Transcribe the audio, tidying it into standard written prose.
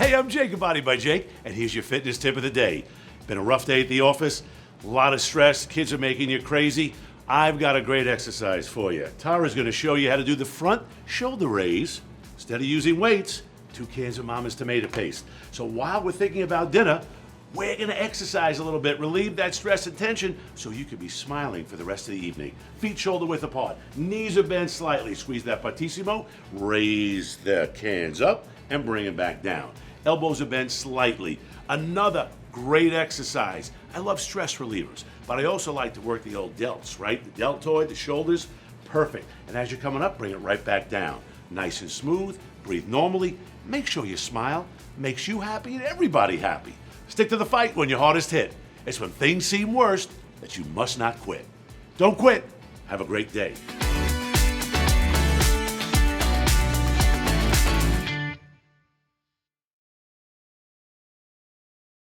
Hey, I'm Jake of Body by Jake, and here's your fitness tip of the day. Been a rough day at the office, a lot of stress, kids are making you crazy. I've got a great exercise for you. Tara's gonna show you how to do the front shoulder raise. Instead of using weights, 2 cans of Mama's tomato paste. So while we're thinking about dinner, we're gonna exercise a little bit, relieve that stress and tension so you can be smiling for the rest of the evening. Feet shoulder width apart, knees are bent slightly. Squeeze that partissimo, raise the cans up and bring it back down. Elbows are bent slightly. Another great exercise. I love stress relievers, but I also like to work the old delts, right? The deltoid, the shoulders, perfect. And as you're coming up, bring it right back down. Nice and smooth, breathe normally, make sure you smile, makes you happy and everybody happy. Stick to the fight when your hardest hit. It's when things seem worst that you must not quit. Don't quit. Have a great day.